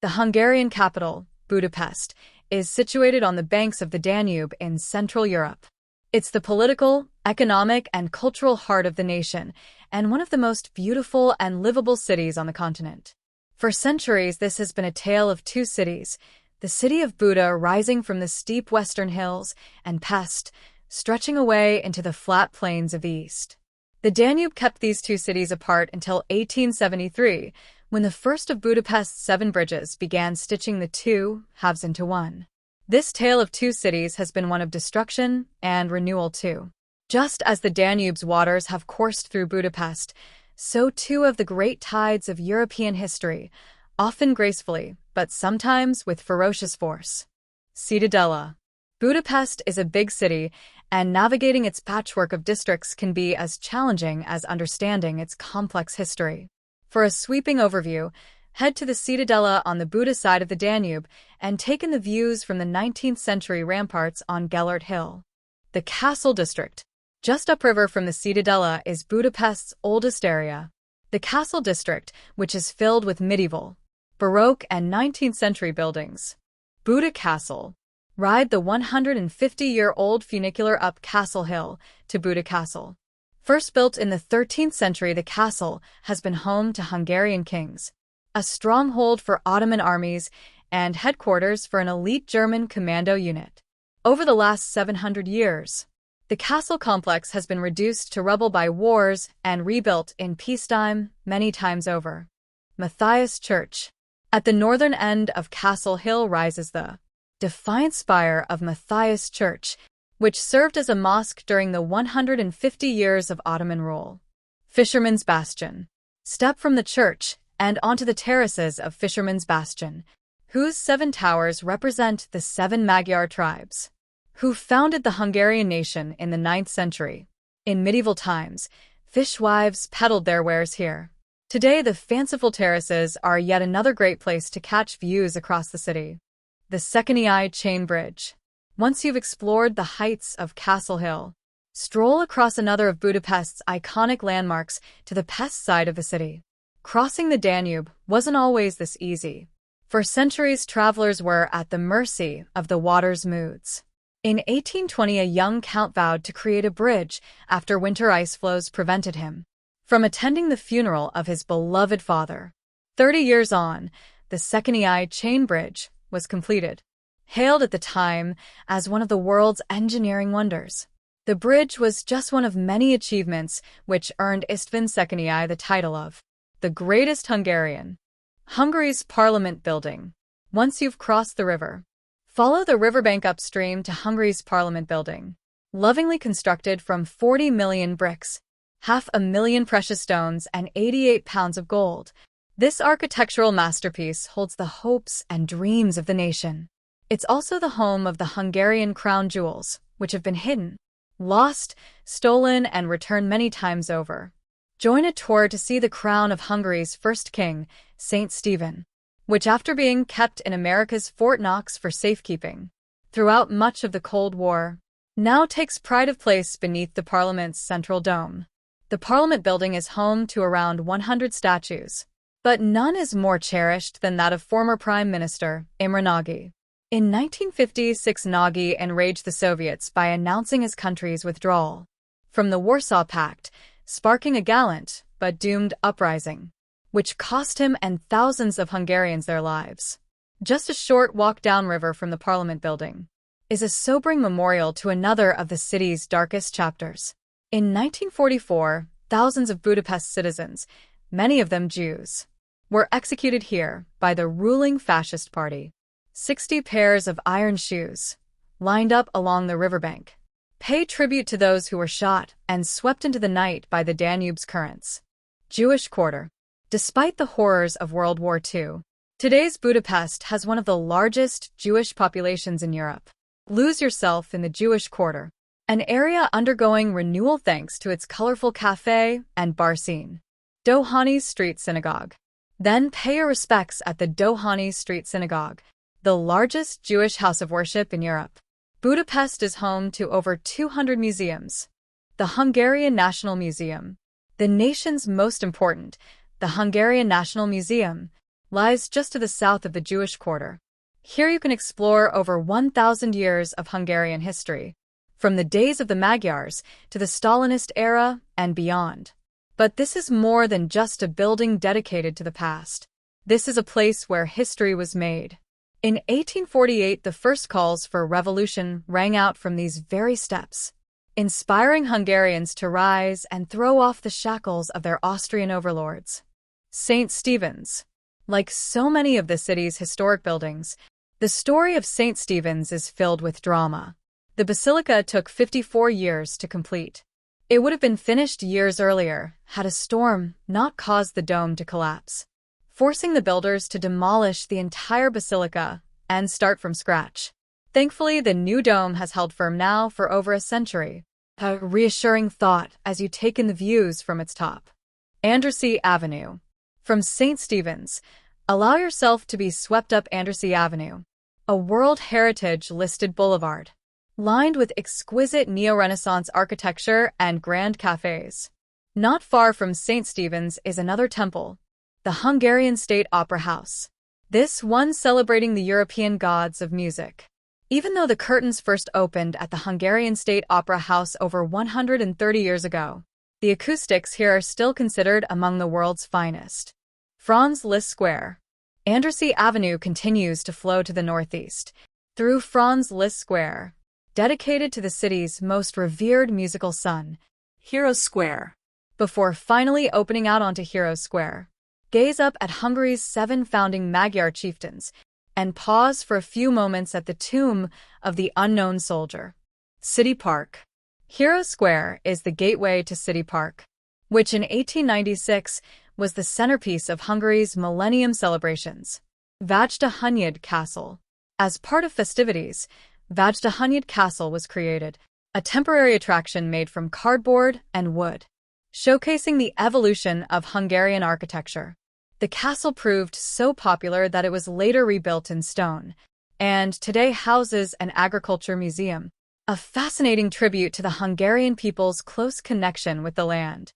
The Hungarian capital, Budapest, is situated on the banks of the Danube in Central Europe. It's the political, economic, and cultural heart of the nation, and one of the most beautiful and livable cities on the continent. For centuries, this has been a tale of two cities, the city of Buda rising from the steep western hills, and Pest, stretching away into the flat plains of the east. The Danube kept these two cities apart until 1873, when the first of Budapest's 7 bridges began stitching the two halves into one. This tale of two cities has been one of destruction and renewal too. Just as the Danube's waters have coursed through Budapest, so too have the great tides of European history, often gracefully, but sometimes with ferocious force. Cittadella. Budapest is a big city, and navigating its patchwork of districts can be as challenging as understanding its complex history. For a sweeping overview, head to the Cittadella on the Buda side of the Danube and take in the views from the 19th century ramparts on Gellert Hill. The Castle District. Just upriver from the Cittadella is Budapest's oldest area. The Castle District, which is filled with medieval, Baroque, and 19th century buildings. Buda Castle. Ride the 150-year-old funicular up Castle Hill to Buda Castle. First built in the 13th century, the castle has been home to Hungarian kings, a stronghold for Ottoman armies, and headquarters for an elite German commando unit. Over the last 700 years, the castle complex has been reduced to rubble by wars and rebuilt in peacetime many times over. Matthias Church. At the northern end of Castle Hill rises the defiant spire of Matthias Church, which served as a mosque during the 150 years of Ottoman rule. Fisherman's Bastion. Step from the church and onto the terraces of Fisherman's Bastion, whose 7 towers represent the 7 Magyar tribes, who founded the Hungarian nation in the 9th century. In medieval times, fishwives peddled their wares here. Today, the fanciful terraces are yet another great place to catch views across the city. The Székely Chain Bridge. Once you've explored the heights of Castle Hill, stroll across another of Budapest's iconic landmarks to the Pest side of the city. Crossing the Danube wasn't always this easy. For centuries, travelers were at the mercy of the water's moods. In 1820, a young count vowed to create a bridge after winter ice flows prevented him from attending the funeral of his beloved father. 30 years on, the Székely Chain Bridge was completed. Hailed at the time as one of the world's engineering wonders, the bridge was just one of many achievements which earned István Székely the title of the greatest Hungarian. Hungary's Parliament Building. Once you've crossed the river, follow the riverbank upstream to Hungary's Parliament Building. Lovingly constructed from 40 million bricks, 500,000 precious stones, and 88 pounds of gold, this architectural masterpiece holds the hopes and dreams of the nation. It's also the home of the Hungarian crown jewels, which have been hidden, lost, stolen, and returned many times over. Join a tour to see the crown of Hungary's first king, Saint Stephen, which, after being kept in America's Fort Knox for safekeeping throughout much of the Cold War, now takes pride of place beneath the Parliament's central dome. The Parliament building is home to around 100 statues, but none is more cherished than that of former Prime Minister Imre Nagy. In 1956, Nagy enraged the Soviets by announcing his country's withdrawal from the Warsaw Pact, sparking a gallant but doomed uprising, which cost him and thousands of Hungarians their lives. Just a short walk downriver from the Parliament building is a sobering memorial to another of the city's darkest chapters. In 1944, thousands of Budapest citizens, many of them Jews, were executed here by the ruling fascist party. 60 pairs of iron shoes, lined up along the riverbank, pay tribute to those who were shot and swept into the night by the Danube's currents. Jewish Quarter. Despite the horrors of World War II, today's Budapest has one of the largest Jewish populations in Europe. Lose yourself in the Jewish Quarter, an area undergoing renewal thanks to its colorful cafe and bar scene. Dohány Street Synagogue. Then pay your respects at the Dohány Street Synagogue, the largest Jewish house of worship in Europe. Budapest is home to over 200 museums. The Hungarian National Museum, the nation's most important, the Hungarian National Museum, lies just to the south of the Jewish quarter. Here you can explore over 1,000 years of Hungarian history, from the days of the Magyars to the Stalinist era and beyond. But this is more than just a building dedicated to the past. This is a place where history was made. In 1848, the first calls for revolution rang out from these very steps, inspiring Hungarians to rise and throw off the shackles of their Austrian overlords. St. Stephen's. Like so many of the city's historic buildings, the story of St. Stephen's is filled with drama. The basilica took 54 years to complete. It would have been finished years earlier had a storm not caused the dome to collapse, forcing the builders to demolish the entire basilica and start from scratch. Thankfully, the new dome has held firm now for over a century, a reassuring thought as you take in the views from its top. Andrassy Avenue. From St. Stephen's, allow yourself to be swept up Andrassy Avenue, a World Heritage-listed boulevard, lined with exquisite neo-Renaissance architecture and grand cafes. Not far from St. Stephen's is another temple, the Hungarian State Opera House, this one celebrating the European gods of music. Even though the curtains first opened at the Hungarian State Opera House over 130 years ago, the acoustics here are still considered among the world's finest. Franz Liszt Square. Andrassy Avenue continues to flow to the northeast, through Franz Liszt Square, dedicated to the city's most revered musical son, Heroes Square. Before finally opening out onto Heroes Square, gaze up at Hungary's 7 founding Magyar chieftains, and pause for a few moments at the tomb of the unknown soldier. City Park. Heroes Square is the gateway to City Park, which in 1896 was the centerpiece of Hungary's Millennium celebrations. Vajda Hunyad Castle. As part of festivities, Vajda Hunyad Castle was created, a temporary attraction made from cardboard and wood, showcasing the evolution of Hungarian architecture. The castle proved so popular that it was later rebuilt in stone, and today houses an agriculture museum, a fascinating tribute to the Hungarian people's close connection with the land.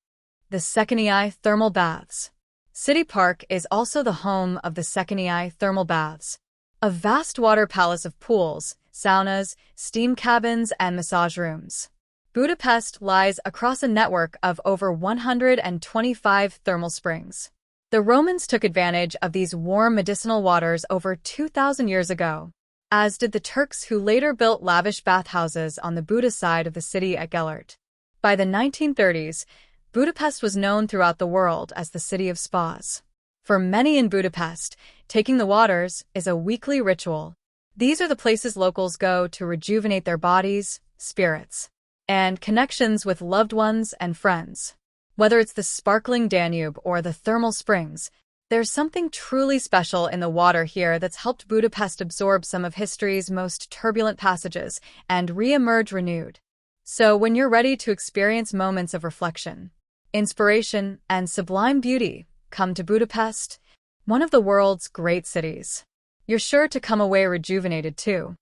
The Székely Thermal Baths. City Park is also the home of the Székely Thermal Baths, a vast water palace of pools, saunas, steam cabins, and massage rooms. Budapest lies across a network of over 125 thermal springs. The Romans took advantage of these warm medicinal waters over 2,000 years ago, as did the Turks who later built lavish bathhouses on the Buda side of the city at Gellert. By the 1930s, Budapest was known throughout the world as the city of spas. For many in Budapest, taking the waters is a weekly ritual. These are the places locals go to rejuvenate their bodies, spirits, and connections with loved ones and friends. Whether it's the sparkling Danube or the thermal springs, there's something truly special in the water here that's helped Budapest absorb some of history's most turbulent passages and re-emerge renewed. So when you're ready to experience moments of reflection, inspiration, and sublime beauty, come to Budapest, one of the world's great cities. You're sure to come away rejuvenated too.